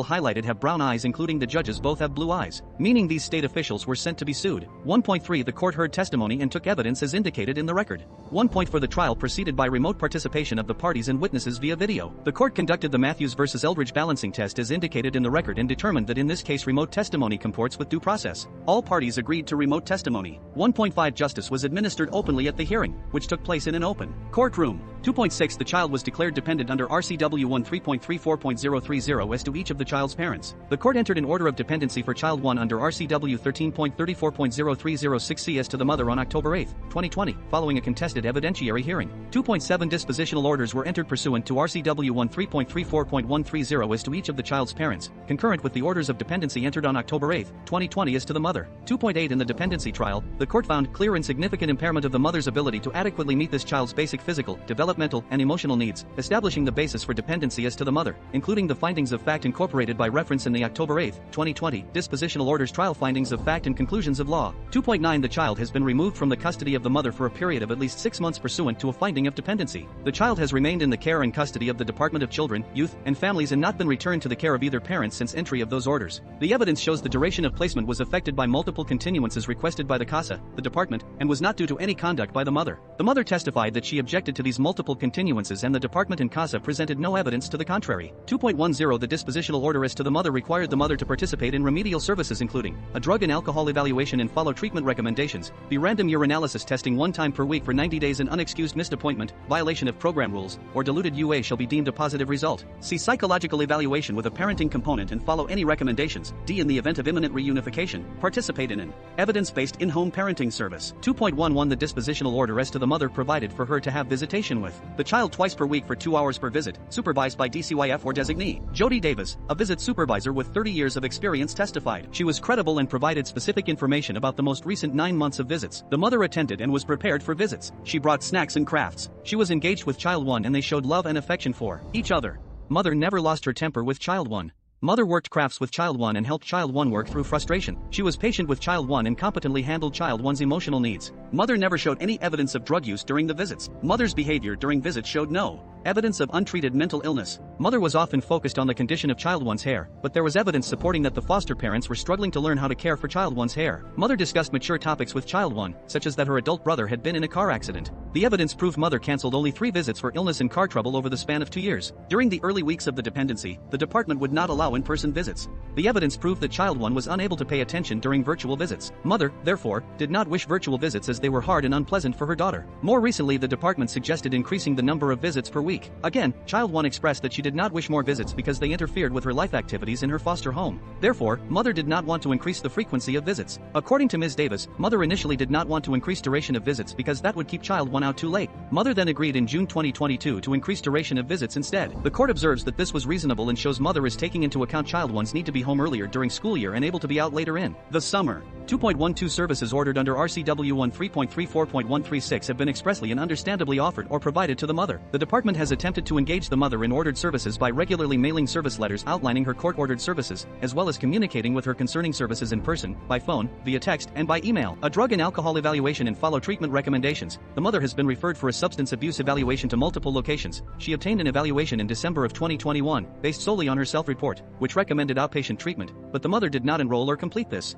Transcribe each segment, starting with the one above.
highlighted have brown eyes, including the judges both have blue eyes, meaning these state officials were sent to be sued. 1.3 The court heard testimony and took evidence as indicated in the record. 1.4 The trial proceeded by remote participation of the parties and witnesses via video. The court conducted the Matthews v. Eldridge balancing test as indicated in the record and determined that in this case remote testimony comports with due process. All parties agreed to remote testimony. 1.5 Justice was administered openly at the hearing, which took place in an open courtroom. 2.6 The child was declared dependent under RCW 13.34.030 as to each of the child's parents. The court entered an order of dependency for child 1 under RCW 13.34.0306C as to the mother on October 8, 2020, following a contested evidentiary hearing. 2.7 Dispositional orders were entered pursuant to RCW 13.34.130 as to each of the child's parents, concurrent with the orders of dependency entered on October 8, 2020 as to the mother. 2.8 In the dependency trial, the court found clear and significant impairment of the mother's ability to adequately meet this child's basic physical, developmental, and emotional needs, establishing the basis for dependency as to the mother, including the findings of fact incorporated by reference in the October 8, 2020, dispositional orders trial findings of fact and conclusions of law. 2.9 The child has been removed from the custody of the mother for a period of at least 6 months pursuant to a finding of dependency. The child has remained in the care and custody of the Department of Children, Youth, and Families and not been returned to the care of either parent since entry of those orders. The evidence shows the duration of placement was affected by multiple continuances requested by the CASA, the department, and was not due to any conduct by the mother. The mother testified that she objected to these multiple continuances and the department and CASA presented no evidence to the contrary. 2.10 The dispositional order as to the mother required the mother to participate in remedial services including a drug and alcohol evaluation and follow treatment recommendations, be random urinalysis testing 1 time per week for 90 days, an unexcused missed appointment, violation of program rules, or diluted UA shall be deemed a positive result. See psychological evaluation with a parenting component and follow any recommendations. D. In the event of imminent reunification, participate in an evidence-based in-home parenting service. 2.11 The dispositional order as to the mother provided for her to have visitation with the child twice per week for 2 hours per visit, supervised by DCYF or designee. Jody Davis, a visit supervisor with 30 years of experience, testified. She was credible and provided specific information about the most recent 9 months of visits. The mother attended and was prepared for visits. She brought snacks and crafts. She was engaged with child 1 and they showed love and affection for each other. Mother never lost her temper with child 1. Mother worked crafts with child 1 and helped child 1 work through frustration. She was patient with child 1 and competently handled child 1's emotional needs. Mother never showed any evidence of drug use during the visits. Mother's behavior during visits showed no evidence of untreated mental illness. Mother was often focused on the condition of child 1's hair, but there was evidence supporting that the foster parents were struggling to learn how to care for child 1's hair. Mother discussed mature topics with child 1, such as that her adult brother had been in a car accident. The evidence proved mother canceled only 3 visits for illness and car trouble over the span of 2 years. During the early weeks of the dependency, the department would not allow in-person visits. The evidence proved that child 1 was unable to pay attention during virtual visits. Mother, therefore, did not wish virtual visits as they were hard and unpleasant for her daughter. More recently, the department suggested increasing the number of visits per week. Again, child 1 expressed that she did not wish more visits because they interfered with her life activities in her foster home. Therefore, mother did not want to increase the frequency of visits. According to Ms. Davis, mother initially did not want to increase duration of visits because that would keep child 1 out too late. Mother then agreed in June 2022 to increase duration of visits instead. The court observes that this was reasonable and shows mother is taking into account child 1's need to be home earlier during school year and able to be out later in the summer. 2.12 Services ordered under RCW 13.34.136 have been expressly and understandably offered or provided to the mother. The department has attempted to engage the mother in ordered services by regularly mailing service letters outlining her court-ordered services, as well as communicating with her concerning services in person, by phone, via text, and by email. A drug and alcohol evaluation and follow treatment recommendations. The mother has been referred for a substance abuse evaluation to multiple locations. She obtained an evaluation in December of 2021, based solely on her self-report, which recommended outpatient treatment, but the mother did not enroll or complete this.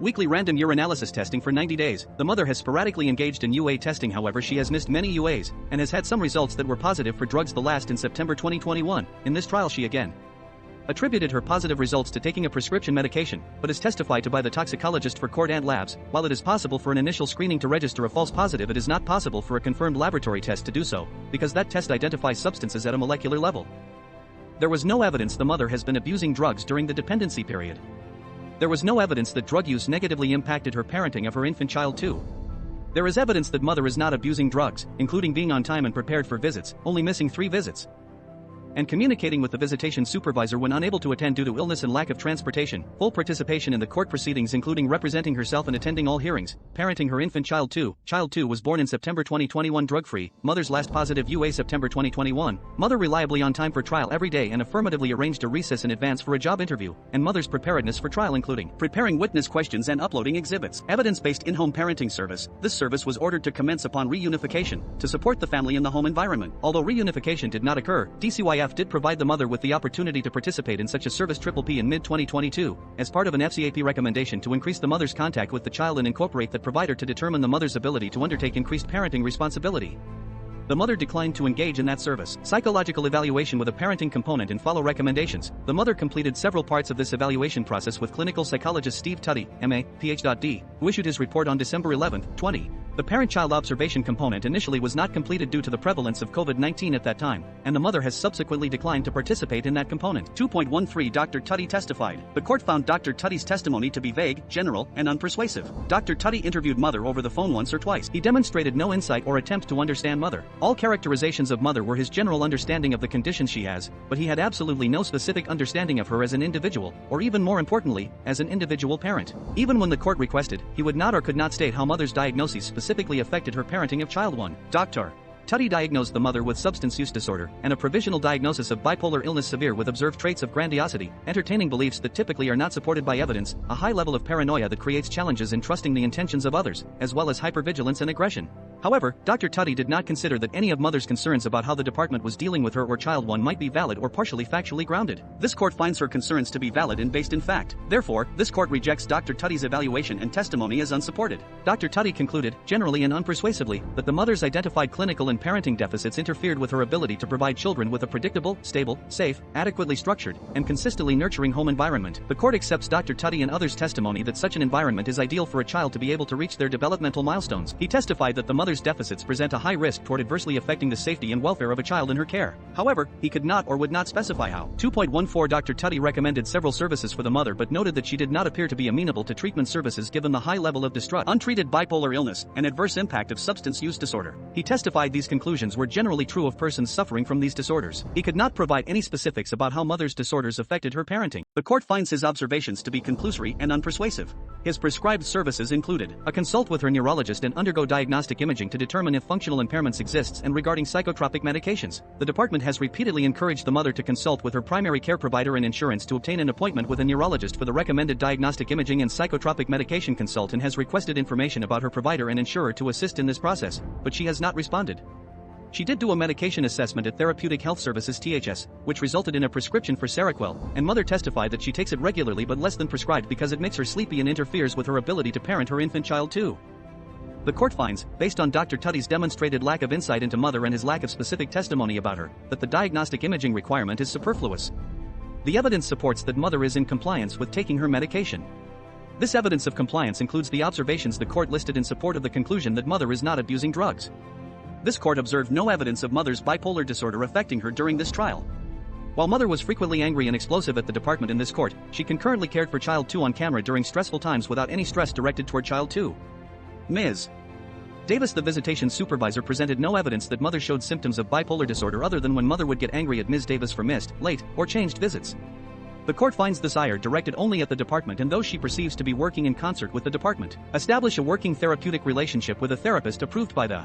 Weekly random urinalysis testing for 90 days. The mother has sporadically engaged in UA testing, however she has missed many UAs, and has had some results that were positive for drugs, the last in September 2021. In this trial she again attributed her positive results to taking a prescription medication, but is testified to by the toxicologist for court and labs. While it is possible for an initial screening to register a false positive, it is not possible for a confirmed laboratory test to do so, because that test identifies substances at a molecular level. There was no evidence the mother has been abusing drugs during the dependency period. There was no evidence that drug use negatively impacted her parenting of her infant child too. There is evidence that mother is not abusing drugs, including being on time and prepared for visits, only missing 3 visits, and communicating with the visitation supervisor when unable to attend due to illness and lack of transportation, full participation in the court proceedings including representing herself and attending all hearings, parenting her infant child 2. Child 2 was born in September 2021 drug-free, mother's last positive UA September 2021, mother reliably on time for trial every day and affirmatively arranged a recess in advance for a job interview, and mother's preparedness for trial including preparing witness questions and uploading exhibits. Evidence-based in-home parenting service. This service was ordered to commence upon reunification, to support the family in the home environment. Although reunification did not occur, DCYF DCYF did provide the mother with the opportunity to participate in such a service PPP in mid-2022, as part of an FCAP recommendation to increase the mother's contact with the child and incorporate that provider to determine the mother's ability to undertake increased parenting responsibility. The mother declined to engage in that service. Psychological evaluation with a parenting component and follow recommendations. The mother completed several parts of this evaluation process with clinical psychologist Steve Tutty, MA, Ph.D., who issued his report on December 11, 20. The parent-child observation component initially was not completed due to the prevalence of COVID-19 at that time, and the mother has subsequently declined to participate in that component. 2.13 Dr. Tutty testified. The court found Dr. Tutty's testimony to be vague, general, and unpersuasive. Dr. Tutty interviewed mother over the phone once or twice. He demonstrated no insight or attempt to understand mother. All characterizations of mother were his general understanding of the condition she has, but he had absolutely no specific understanding of her as an individual, or even more importantly, as an individual parent. Even when the court requested, he would not or could not state how mother's diagnoses specifically affected her parenting of child 1. Dr. Tutty diagnosed the mother with substance use disorder and a provisional diagnosis of bipolar illness severe with observed traits of grandiosity, entertaining beliefs that typically are not supported by evidence, a high level of paranoia that creates challenges in trusting the intentions of others, as well as hypervigilance and aggression. However, Dr. Tutty did not consider that any of mother's concerns about how the department was dealing with her or child 1 might be valid or partially factually grounded. This court finds her concerns to be valid and based in fact. Therefore, this court rejects Dr. Tutty's evaluation and testimony as unsupported. Dr. Tutty concluded, generally and unpersuasively, that the mother's identified clinical and parenting deficits interfered with her ability to provide children with a predictable, stable, safe, adequately structured, and consistently nurturing home environment. The court accepts Dr. Tutty and others' testimony that such an environment is ideal for a child to be able to reach their developmental milestones. He testified that the mother's deficits present a high risk toward adversely affecting the safety and welfare of a child in her care. However, he could not or would not specify how. 2.14 Dr. Tutty recommended several services for the mother but noted that she did not appear to be amenable to treatment services given the high level of distress, untreated bipolar illness, and adverse impact of substance use disorder. He testified these conclusions were generally true of persons suffering from these disorders. He could not provide any specifics about how mother's disorders affected her parenting. The court finds his observations to be conclusory and unpersuasive. His prescribed services included a consult with her neurologist and undergo diagnostic imaging to determine if functional impairments exists and regarding psychotropic medications. The department has repeatedly encouraged the mother to consult with her primary care provider and insurance to obtain an appointment with a neurologist for the recommended diagnostic imaging and psychotropic medication consult and has requested information about her provider and insurer to assist in this process, but she has not responded. She did do a medication assessment at Therapeutic Health Services THS, which resulted in a prescription for Seroquel, and mother testified that she takes it regularly but less than prescribed because it makes her sleepy and interferes with her ability to parent her infant child too. The court finds, based on Dr. Tutty's demonstrated lack of insight into mother and his lack of specific testimony about her, that the diagnostic imaging requirement is superfluous. The evidence supports that mother is in compliance with taking her medication. This evidence of compliance includes the observations the court listed in support of the conclusion that mother is not abusing drugs. This court observed no evidence of mother's bipolar disorder affecting her during this trial. While mother was frequently angry and explosive at the department in this court, she concurrently cared for child 2 on camera during stressful times without any stress directed toward child 2. Ms. Davis, the visitation supervisor, presented no evidence that mother showed symptoms of bipolar disorder other than when mother would get angry at Ms. Davis for missed, late, or changed visits. The court finds this ire directed only at the department and those she perceives to be working in concert with the department. Establish a working therapeutic relationship with a therapist approved by the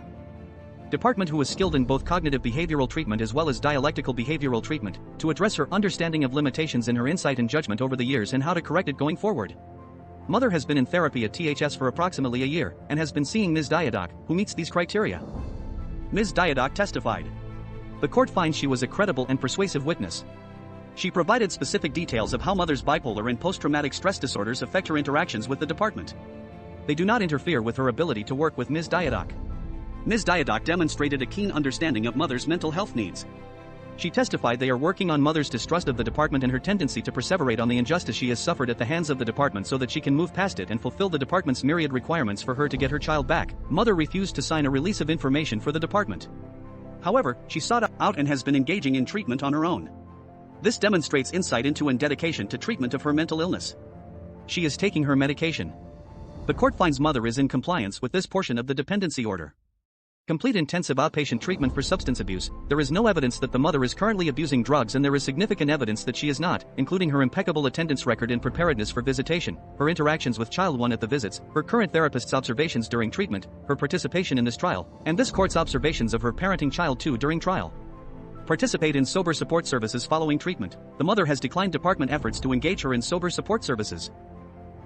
department who is skilled in both cognitive behavioral treatment as well as dialectical behavioral treatment, to address her understanding of limitations in her insight and judgment over the years and how to correct it going forward. Mother has been in therapy at THS for approximately a year and has been seeing Ms. Diadoc, who meets these criteria. Ms. Diadoc testified. The court finds she was a credible and persuasive witness. She provided specific details of how mother's bipolar and post-traumatic stress disorders affect her interactions with the department. They do not interfere with her ability to work with Ms. Diadoc. Ms. Diadoc demonstrated a keen understanding of mother's mental health needs. She testified they are working on mother's distrust of the department and her tendency to perseverate on the injustice she has suffered at the hands of the department so that she can move past it and fulfill the department's myriad requirements for her to get her child back. Mother refused to sign a release of information for the department. However, she sought out and has been engaging in treatment on her own. This demonstrates insight into and dedication to treatment of her mental illness. She is taking her medication. The court finds mother is in compliance with this portion of the dependency order. Complete intensive outpatient treatment for substance abuse. There is no evidence that the mother is currently abusing drugs and there is significant evidence that she is not, including her impeccable attendance record and preparedness for visitation, her interactions with child 1 at the visits, her current therapist's observations during treatment, her participation in this trial, and this court's observations of her parenting child 2 during trial. Participate in sober support services following treatment. The mother has declined department efforts to engage her in sober support services.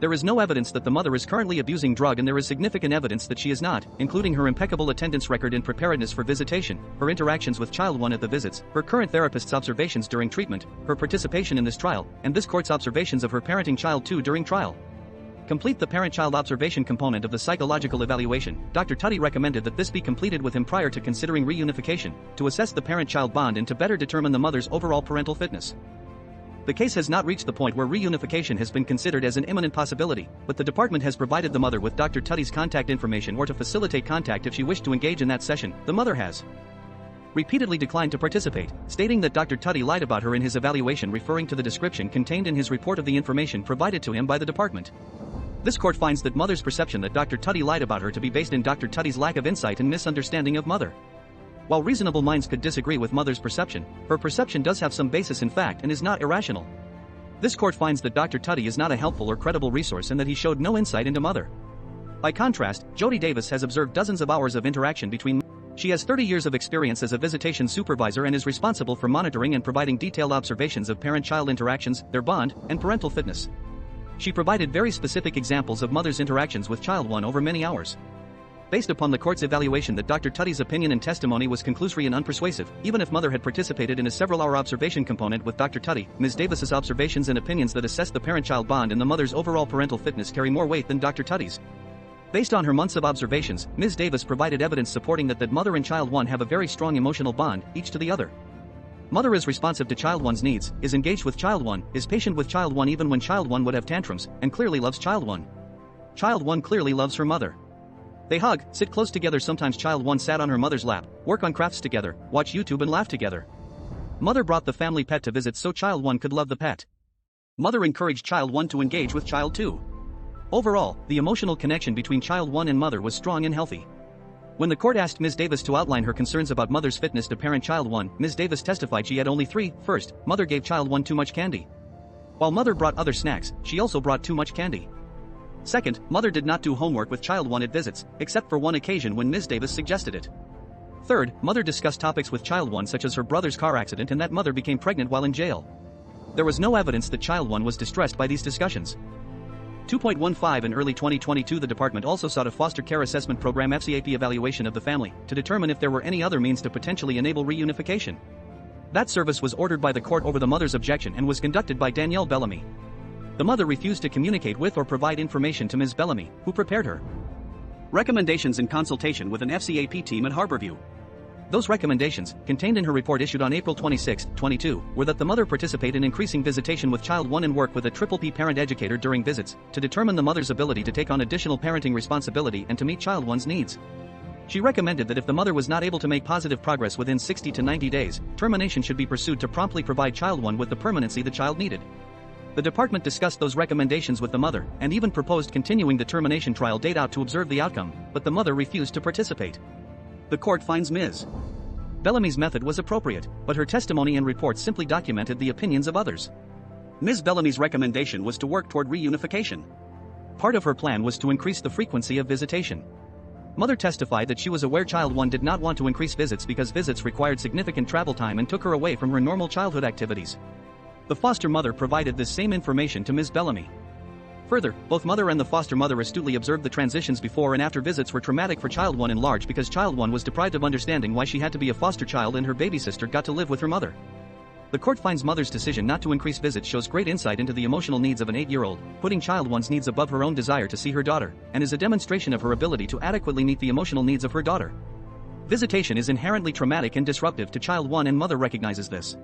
There is no evidence that the mother is currently abusing drugs, and there is significant evidence that she is not, including her impeccable attendance record and preparedness for visitation, her interactions with child 1 at the visits, her current therapist's observations during treatment, her participation in this trial, and this court's observations of her parenting child 2 during trial. Complete the parent-child observation component of the psychological evaluation. Dr. Tutty recommended that this be completed with him prior to considering reunification, to assess the parent-child bond and to better determine the mother's overall parental fitness. The case has not reached the point where reunification has been considered as an imminent possibility, but the department has provided the mother with Dr. Tutty's contact information or to facilitate contact if she wished to engage in that session. The mother has repeatedly declined to participate, stating that Dr. Tutty lied about her in his evaluation, referring to the description contained in his report of the information provided to him by the department. This court finds that mother's perception that Dr. Tutty lied about her to be based in Dr. Tutty's lack of insight and misunderstanding of mother. While reasonable minds could disagree with mother's perception, her perception does have some basis in fact and is not irrational. This court finds that Dr. Tutty is not a helpful or credible resource and that he showed no insight into mother. By contrast, Jody Davis has observed dozens of hours of interaction between. She has 30 years of experience as a visitation supervisor and is responsible for monitoring and providing detailed observations of parent-child interactions, their bond, and parental fitness. She provided very specific examples of mother's interactions with child 1 over many hours. Based upon the court's evaluation that Dr. Tutty's opinion and testimony was conclusory and unpersuasive, even if mother had participated in a several-hour observation component with Dr. Tutty, Ms. Davis's observations and opinions that assess the parent-child bond and the mother's overall parental fitness carry more weight than Dr. Tutty's. Based on her months of observations, Ms. Davis provided evidence supporting that mother and child 1 have a very strong emotional bond, each to the other. Mother is responsive to child 1's needs, is engaged with child 1, is patient with child 1 even when child 1 would have tantrums, and clearly loves child 1. Child 1 clearly loves her mother. They hug, sit close together. Sometimes child 1 sat on her mother's lap, work on crafts together, watch YouTube and laugh together. Mother brought the family pet to visit so child 1 could love the pet. Mother encouraged child 1 to engage with child 2. Overall, the emotional connection between child 1 and mother was strong and healthy. When the court asked Ms. Davis to outline her concerns about mother's fitness to parent child 1, Ms. Davis testified she had only 3. First, mother gave child 1 too much candy. While mother brought other snacks, she also brought too much candy. Second, mother did not do homework with child 1 at visits, except for one occasion when Ms. Davis suggested it. Third, mother discussed topics with child 1 such as her brother's car accident and that mother became pregnant while in jail. There was no evidence that child 1 was distressed by these discussions. 2.15 In early 2022 the department also sought a foster care assessment program FCAP evaluation of the family to determine if there were any other means to potentially enable reunification. That service was ordered by the court over the mother's objection and was conducted by Danielle Bellamy. The mother refused to communicate with or provide information to Ms. Bellamy, who prepared her recommendations in consultation with an FCAP team at Harborview. Those recommendations, contained in her report issued on April 26, 22, were that the mother participate in increasing visitation with child 1 and work with a PPP parent educator during visits, to determine the mother's ability to take on additional parenting responsibility and to meet child 1's needs. She recommended that if the mother was not able to make positive progress within 60 to 90 days, termination should be pursued to promptly provide child 1 with the permanency the child needed. The department discussed those recommendations with the mother, and even proposed continuing the termination trial date out to observe the outcome, but the mother refused to participate. The court finds Ms. Bellamy's method was appropriate, but her testimony and report simply documented the opinions of others. Ms. Bellamy's recommendation was to work toward reunification. Part of her plan was to increase the frequency of visitation. Mother testified that she was aware child 1 did not want to increase visits because visits required significant travel time and took her away from her normal childhood activities. The foster mother provided this same information to Ms. Bellamy. Further, both mother and the foster mother astutely observed the transitions before and after visits were traumatic for child 1 in large because child 1 was deprived of understanding why she had to be a foster child and her baby sister got to live with her mother. The court finds mother's decision not to increase visits shows great insight into the emotional needs of an 8-year-old, putting child 1's needs above her own desire to see her daughter, and is a demonstration of her ability to adequately meet the emotional needs of her daughter. Visitation is inherently traumatic and disruptive to child 1 and mother recognizes this.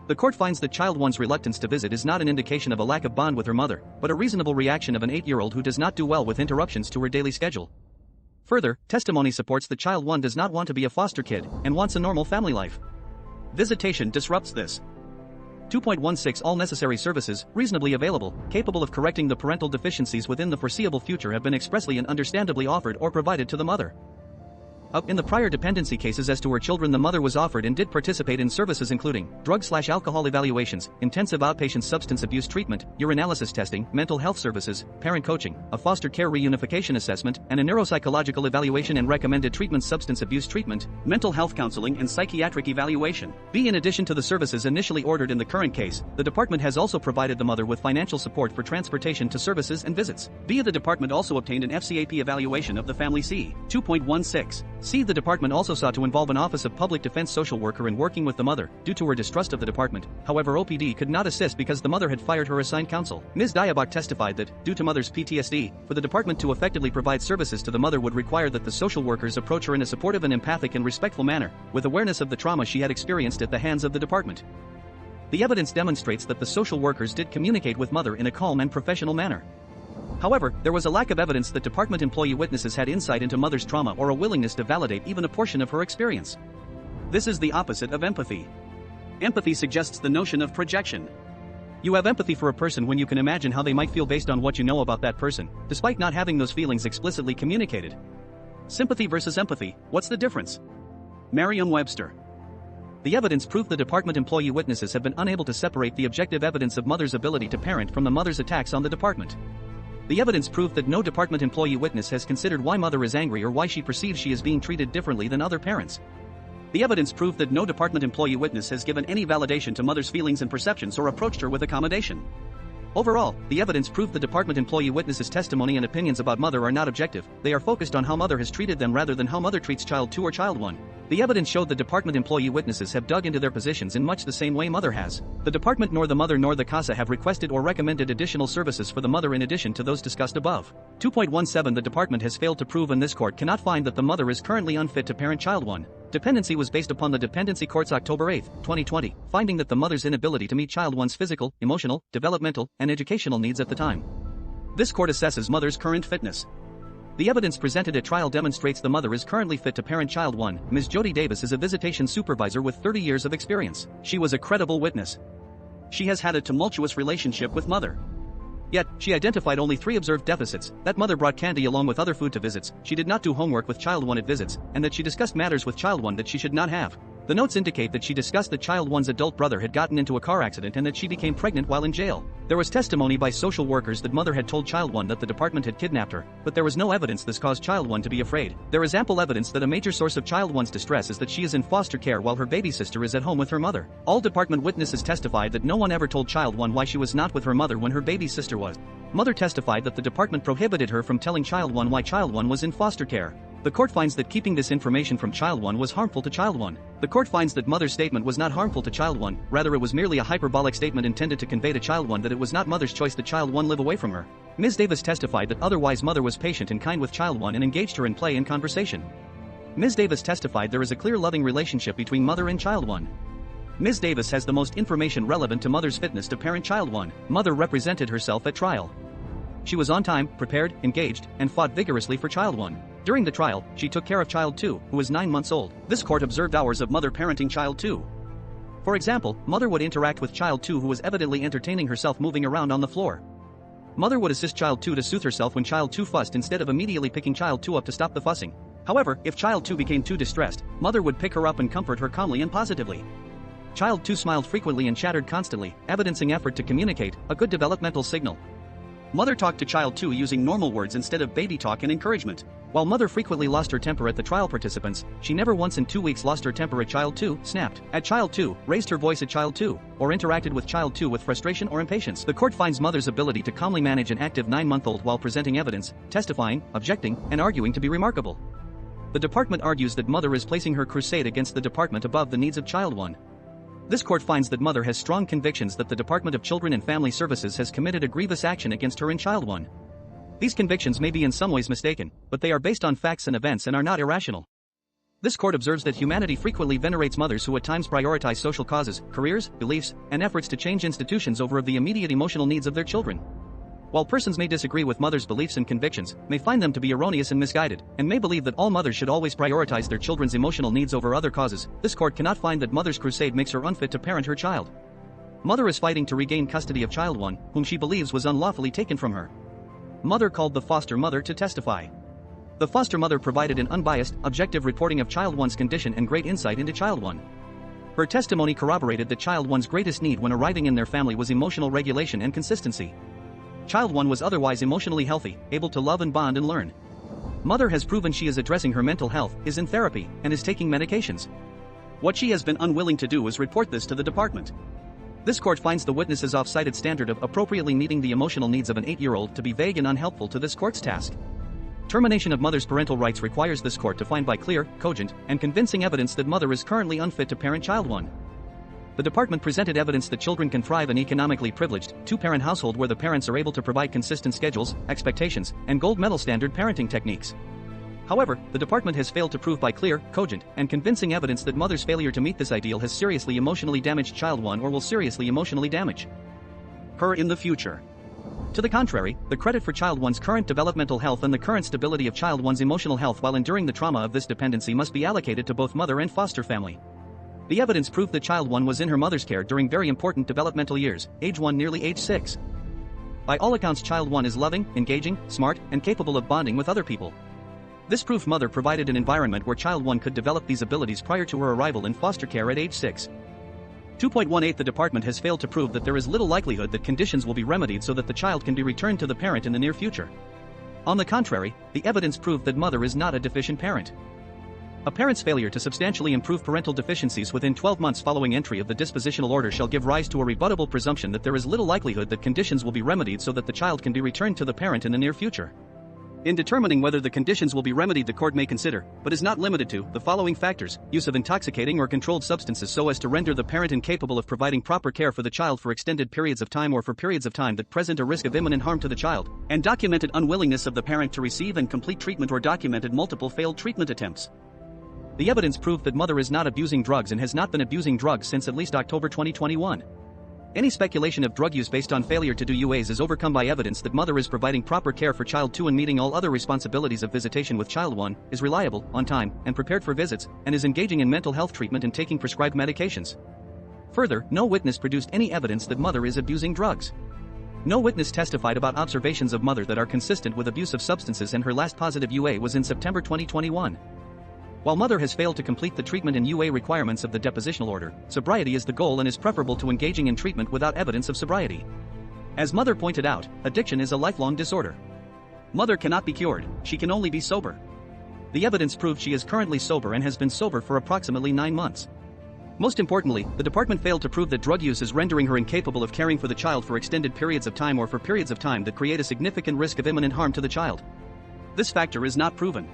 The court finds that child 1's reluctance to visit is not an indication of a lack of bond with her mother, but a reasonable reaction of an 8-year-old who does not do well with interruptions to her daily schedule. Further, testimony supports that child 1 does not want to be a foster kid and wants a normal family life. Visitation disrupts this. 2.16 All necessary services, reasonably available, capable of correcting the parental deficiencies within the foreseeable future have been expressly and understandably offered or provided to the mother. In the prior dependency cases as to her children, the mother was offered and did participate in services including drug/alcohol evaluations, intensive outpatient substance abuse treatment, urinalysis testing, mental health services, parent coaching, a foster care reunification assessment, and a neuropsychological evaluation and recommended treatment, substance abuse treatment, mental health counseling, and psychiatric evaluation. In addition to the services initially ordered in the current case, the department has also provided the mother with financial support for transportation to services and visits. The department also obtained an FCAP evaluation of the family. C. 2.16. The department also sought to involve an Office of Public Defense social worker in working with the mother, due to her distrust of the department. However, OPD could not assist because the mother had fired her assigned counsel. Ms. Diabach testified that, due to mother's PTSD, for the department to effectively provide services to the mother would require that the social workers approach her in a supportive and empathic and respectful manner, with awareness of the trauma she had experienced at the hands of the department. The evidence demonstrates that the social workers did communicate with mother in a calm and professional manner. However, there was a lack of evidence that department employee witnesses had insight into mother's trauma or a willingness to validate even a portion of her experience. This is the opposite of empathy. Empathy suggests the notion of projection. You have empathy for a person when you can imagine how they might feel based on what you know about that person, despite not having those feelings explicitly communicated. Sympathy versus empathy, what's the difference? Merriam-Webster. The evidence proved the department employee witnesses have been unable to separate the objective evidence of mother's ability to parent from the mother's attacks on the department. The evidence proved that no department employee witness has considered why mother is angry or why she perceives she is being treated differently than other parents. The evidence proved that no department employee witness has given any validation to mother's feelings and perceptions or approached her with accommodation. Overall, the evidence proved the department employee witnesses' testimony and opinions about mother are not objective, they are focused on how mother has treated them rather than how mother treats child 2 or child 1. The evidence showed the department employee witnesses have dug into their positions in much the same way mother has. The department nor the mother nor the CASA have requested or recommended additional services for the mother in addition to those discussed above. 2.17 The department has failed to prove and this court cannot find that the mother is currently unfit to parent child 1. Dependency was based upon the Dependency Court's October 8, 2020, finding that the mother's inability to meet child 1's physical, emotional, developmental, and educational needs at the time. This court assesses mother's current fitness. The evidence presented at trial demonstrates the mother is currently fit to parent child 1. Ms. Jody Davis is a visitation supervisor with 30 years of experience. She was a credible witness. She has had a tumultuous relationship with mother. Yet, she identified only 3 observed deficits: that mother brought candy along with other food to visits, she did not do homework with child 1 at visits, and that she discussed matters with child 1 that she should not have. The notes indicate that she discussed that child 1's adult brother had gotten into a car accident and that she became pregnant while in jail. There was testimony by social workers that mother had told child 1 that the department had kidnapped her, but there was no evidence this caused child 1 to be afraid. There is ample evidence that a major source of child 1's distress is that she is in foster care while her baby sister is at home with her mother. All department witnesses testified that no one ever told child 1 why she was not with her mother when her baby sister was. Mother testified that the department prohibited her from telling child 1 why child 1 was in foster care. The court finds that keeping this information from child 1 was harmful to child 1. The court finds that mother's statement was not harmful to child 1, rather it was merely a hyperbolic statement intended to convey to child 1 that it was not mother's choice that child 1 live away from her. Ms. Davis testified that otherwise mother was patient and kind with child 1 and engaged her in play and conversation. Ms. Davis testified there is a clear loving relationship between mother and child 1. Ms. Davis has the most information relevant to mother's fitness to parent child 1. Mother represented herself at trial. She was on time, prepared, engaged, and fought vigorously for child 1. During the trial, she took care of child 2, who was 9 months old. This court observed hours of mother parenting child 2. For example, mother would interact with child 2 who was evidently entertaining herself moving around on the floor. Mother would assist child 2 to soothe herself when child 2 fussed instead of immediately picking child 2 up to stop the fussing. However, if child 2 became too distressed, mother would pick her up and comfort her calmly and positively. Child 2 smiled frequently and chattered constantly, evidencing effort to communicate, a good developmental signal. Mother talked to child 2 using normal words instead of baby talk and encouragement. While mother frequently lost her temper at the trial participants, she never once in 2 weeks lost her temper at child 2, snapped at child 2, raised her voice at child 2, or interacted with child 2 with frustration or impatience. The court finds mother's ability to calmly manage an active 9-month-old while presenting evidence, testifying, objecting, and arguing to be remarkable. The department argues that mother is placing her crusade against the department above the needs of child 1. This court finds that mother has strong convictions that the Department of Children and Family Services has committed a grievous action against her in child 1. These convictions may be in some ways mistaken, but they are based on facts and events and are not irrational. This court observes that humanity frequently venerates mothers who at times prioritize social causes, careers, beliefs, and efforts to change institutions over the immediate emotional needs of their children. While persons may disagree with mothers' beliefs and convictions, may find them to be erroneous and misguided, and may believe that all mothers should always prioritize their children's emotional needs over other causes, this court cannot find that mother's crusade makes her unfit to parent her child. Mother is fighting to regain custody of child 1, whom she believes was unlawfully taken from her. Mother called the foster mother to testify. The foster mother provided an unbiased, objective reporting of child one's condition and great insight into child one. Her testimony corroborated that child one's greatest need when arriving in their family was emotional regulation and consistency. Child one was otherwise emotionally healthy, able to love and bond and learn. Mother has proven she is addressing her mental health, is in therapy, and is taking medications. What she has been unwilling to do is report this to the department. This court finds the witness's off-cited standard of appropriately meeting the emotional needs of an 8-year-old to be vague and unhelpful to this court's task. Termination of mother's parental rights requires this court to find by clear, cogent, and convincing evidence that mother is currently unfit to parent child one. The department presented evidence that children can thrive in economically privileged, two-parent household where the parents are able to provide consistent schedules, expectations, and gold medal standard parenting techniques. However, the department has failed to prove by clear, cogent, and convincing evidence that mother's failure to meet this ideal has seriously emotionally damaged child one or will seriously emotionally damage her in the future. To the contrary, the credit for child one's current developmental health and the current stability of child one's emotional health while enduring the trauma of this dependency must be allocated to both mother and foster family. The evidence proved that child one was in her mother's care during very important developmental years, age 1 nearly age 6. By all accounts, child one is loving, engaging, smart, and capable of bonding with other people. This proof mother provided an environment where child one could develop these abilities prior to her arrival in foster care at age 6. 2.18 The department has failed to prove that there is little likelihood that conditions will be remedied so that the child can be returned to the parent in the near future. On the contrary, the evidence proved that mother is not a deficient parent. A parent's failure to substantially improve parental deficiencies within 12 months following entry of the dispositional order shall give rise to a rebuttable presumption that there is little likelihood that conditions will be remedied so that the child can be returned to the parent in the near future. In determining whether the conditions will be remedied, the court may consider, but is not limited to, the following factors: use of intoxicating or controlled substances so as to render the parent incapable of providing proper care for the child for extended periods of time or for periods of time that present a risk of imminent harm to the child, and documented unwillingness of the parent to receive and complete treatment or documented multiple failed treatment attempts. The evidence proved that mother is not abusing drugs and has not been abusing drugs since at least October 2021. Any speculation of drug use based on failure to do UAs is overcome by evidence that mother is providing proper care for child 2 and meeting all other responsibilities of visitation with child 1, is reliable, on time, and prepared for visits, and is engaging in mental health treatment and taking prescribed medications. Further, no witness produced any evidence that mother is abusing drugs. No witness testified about observations of mother that are consistent with abuse of substances, and her last positive UA was in September 2021. While mother has failed to complete the treatment and UA requirements of the depositional order, sobriety is the goal and is preferable to engaging in treatment without evidence of sobriety. As mother pointed out, addiction is a lifelong disorder. Mother cannot be cured, she can only be sober. The evidence proved she is currently sober and has been sober for approximately 9 months. Most importantly, the department failed to prove that drug use is rendering her incapable of caring for the child for extended periods of time or for periods of time that create a significant risk of imminent harm to the child. This factor is not proven.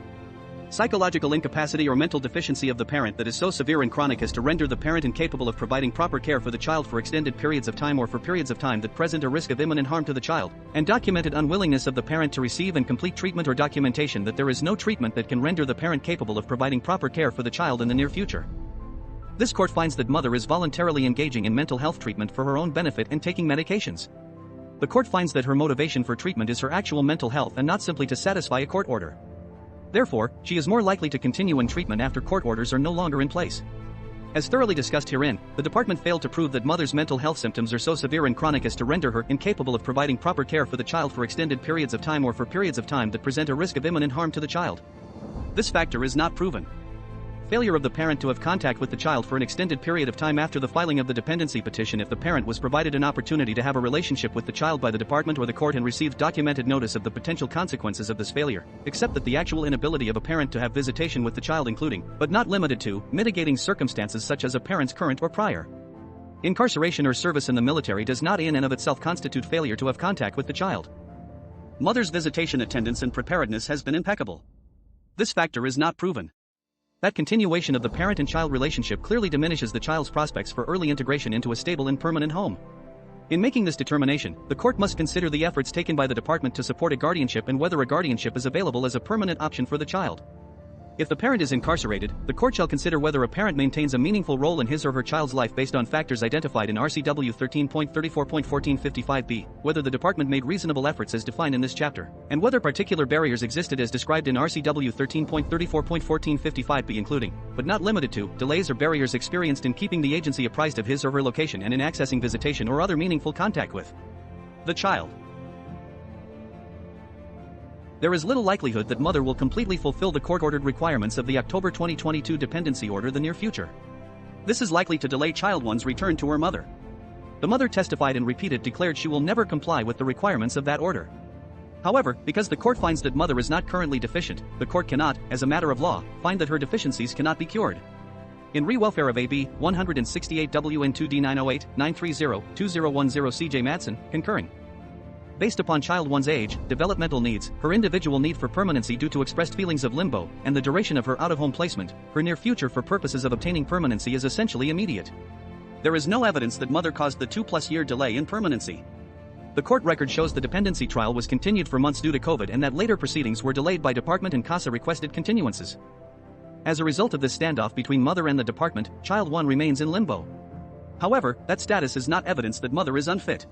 Psychological incapacity or mental deficiency of the parent that is so severe and chronic as to render the parent incapable of providing proper care for the child for extended periods of time or for periods of time that present a risk of imminent harm to the child, and documented unwillingness of the parent to receive and complete treatment or documentation that there is no treatment that can render the parent capable of providing proper care for the child in the near future. This court finds that mother is voluntarily engaging in mental health treatment for her own benefit and taking medications. The court finds that her motivation for treatment is her actual mental health and not simply to satisfy a court order. Therefore, she is more likely to continue in treatment after court orders are no longer in place. As thoroughly discussed herein, the department failed to prove that mother's mental health symptoms are so severe and chronic as to render her incapable of providing proper care for the child for extended periods of time or for periods of time that present a risk of imminent harm to the child. This factor is not proven. Failure of the parent to have contact with the child for an extended period of time after the filing of the dependency petition if the parent was provided an opportunity to have a relationship with the child by the department or the court and received documented notice of the potential consequences of this failure, except that the actual inability of a parent to have visitation with the child including, but not limited to, mitigating circumstances such as a parent's current or prior incarceration or service in the military does not in and of itself constitute failure to have contact with the child. Mother's visitation attendance and preparedness has been impeccable. This factor is not proven. That continuation of the parent and child relationship clearly diminishes the child's prospects for early integration into a stable and permanent home. In making this determination, the court must consider the efforts taken by the department to support a guardianship and whether a guardianship is available as a permanent option for the child. If the parent is incarcerated, the court shall consider whether a parent maintains a meaningful role in his or her child's life based on factors identified in RCW 13.34.1455b, whether the department made reasonable efforts as defined in this chapter, and whether particular barriers existed as described in RCW 13.34.1455b including, but not limited to, delays or barriers experienced in keeping the agency apprised of his or her location and in accessing visitation or other meaningful contact with the child. There is little likelihood that mother will completely fulfill the court-ordered requirements of the October 2022 dependency order in the near future. This is likely to delay child one's return to her mother. The mother testified and declared she will never comply with the requirements of that order. However, because the court finds that mother is not currently deficient, the court cannot, as a matter of law, find that her deficiencies cannot be cured. In Re Welfare of AB 168 WN2D 908-930-2010 CJ Madsen, concurring. Based upon child one's age, developmental needs, her individual need for permanency due to expressed feelings of limbo, and the duration of her out-of-home placement, her near future for purposes of obtaining permanency is essentially immediate. There is no evidence that mother caused the 2+ year delay in permanency. The court record shows the dependency trial was continued for months due to COVID and that later proceedings were delayed by department and CASA requested continuances. As a result of this standoff between mother and the department, child one remains in limbo. However, that status is not evidence that mother is unfit.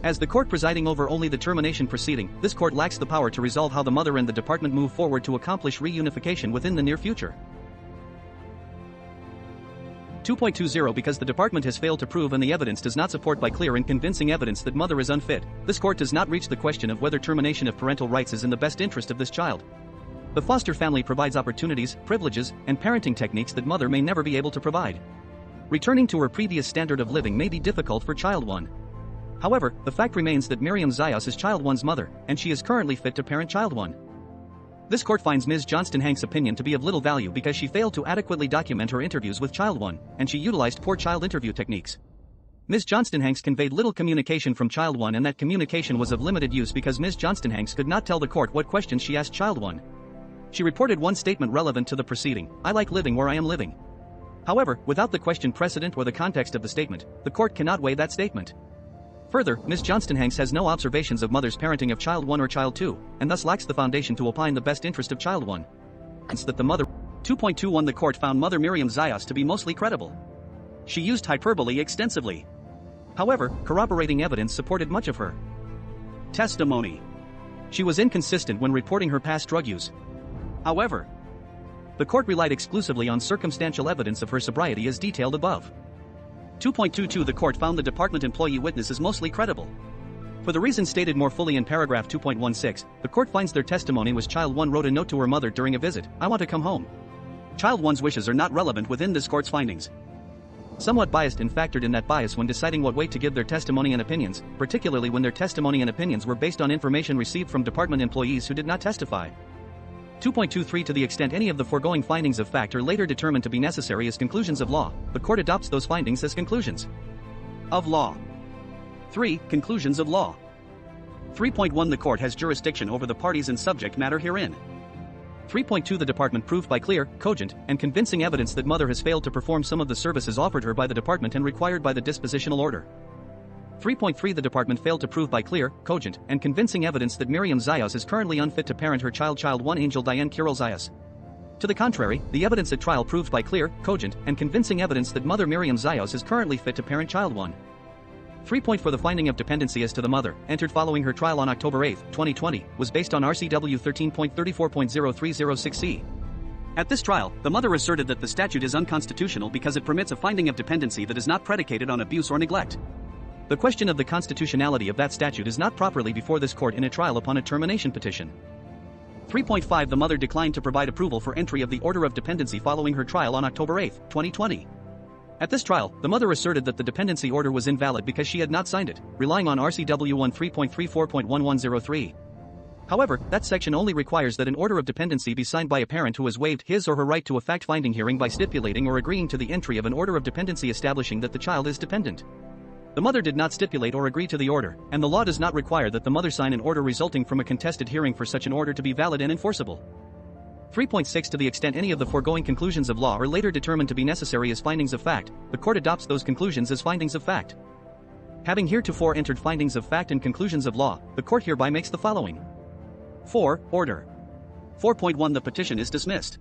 As the court presiding over only the termination proceeding, this court lacks the power to resolve how the mother and the department move forward to accomplish reunification within the near future. 2.20 Because the department has failed to prove and the evidence does not support by clear and convincing evidence that mother is unfit, this court does not reach the question of whether termination of parental rights is in the best interest of this child. The foster family provides opportunities, privileges, and parenting techniques that mother may never be able to provide. Returning to her previous standard of living may be difficult for child one. However, the fact remains that Miriam Zayas is child one's mother, and she is currently fit to parent child one. This court finds Ms. Johnston-Hanks' opinion to be of little value because she failed to adequately document her interviews with child one, and she utilized poor child interview techniques. Ms. Johnston-Hanks conveyed little communication from child one, and that communication was of limited use because Ms. Johnston-Hanks could not tell the court what questions she asked child one. She reported one statement relevant to the proceeding: "I like living where I am living." However, without the question precedent or the context of the statement, the court cannot weigh that statement. Further, Ms. Johnston-Hanks has no observations of mother's parenting of child one or child two, and thus lacks the foundation to opine the best interest of child one. Hence that the mother. 2.21 The court found mother Miriam Zayas to be mostly credible. She used hyperbole extensively. However, corroborating evidence supported much of her testimony. She was inconsistent when reporting her past drug use. However, the court relied exclusively on circumstantial evidence of her sobriety as detailed above. 2.22 The court found the department employee witness is mostly credible. For the reasons stated more fully in paragraph 2.16, the court finds their testimony was child one wrote a note to her mother during a visit: "I want to come home." Child one's wishes are not relevant within this court's findings. Somewhat biased and factored in that bias when deciding what weight to give their testimony and opinions, particularly when their testimony and opinions were based on information received from department employees who did not testify. 2.23 To the extent any of the foregoing findings of fact are later determined to be necessary as conclusions of law, the court adopts those findings as conclusions of law. 3. Conclusions of law. 3.1 The court has jurisdiction over the parties and subject matter herein. 3.2 The department proved by clear, cogent, and convincing evidence that mother has failed to perform some of the services offered her by the department and required by the dispositional order. 3.3 The department failed to prove by clear, cogent, and convincing evidence that Miriam Zayas is currently unfit to parent her child one Angel Diane Kiril Zayas. To the contrary, the evidence at trial proved by clear, cogent, and convincing evidence that mother Miriam Zayas is currently fit to parent child one. 3.4 The finding of dependency as to the mother, entered following her trial on October 8, 2020, was based on RCW 13.34.0306C. At this trial, the mother asserted that the statute is unconstitutional because it permits a finding of dependency that is not predicated on abuse or neglect. The question of the constitutionality of that statute is not properly before this court in a trial upon a termination petition. 3.5 The mother declined to provide approval for entry of the order of dependency following her trial on October 8, 2020. At this trial, the mother asserted that the dependency order was invalid because she had not signed it, relying on RCW 13.34.1103. However, that section only requires that an order of dependency be signed by a parent who has waived his or her right to a fact-finding hearing by stipulating or agreeing to the entry of an order of dependency establishing that the child is dependent. The mother did not stipulate or agree to the order, and the law does not require that the mother sign an order resulting from a contested hearing for such an order to be valid and enforceable. 3.6 To the extent any of the foregoing conclusions of law are later determined to be necessary as findings of fact, the court adopts those conclusions as findings of fact. Having heretofore entered findings of fact and conclusions of law, the court hereby makes the following. 4. Order. 4.1 The petition is dismissed.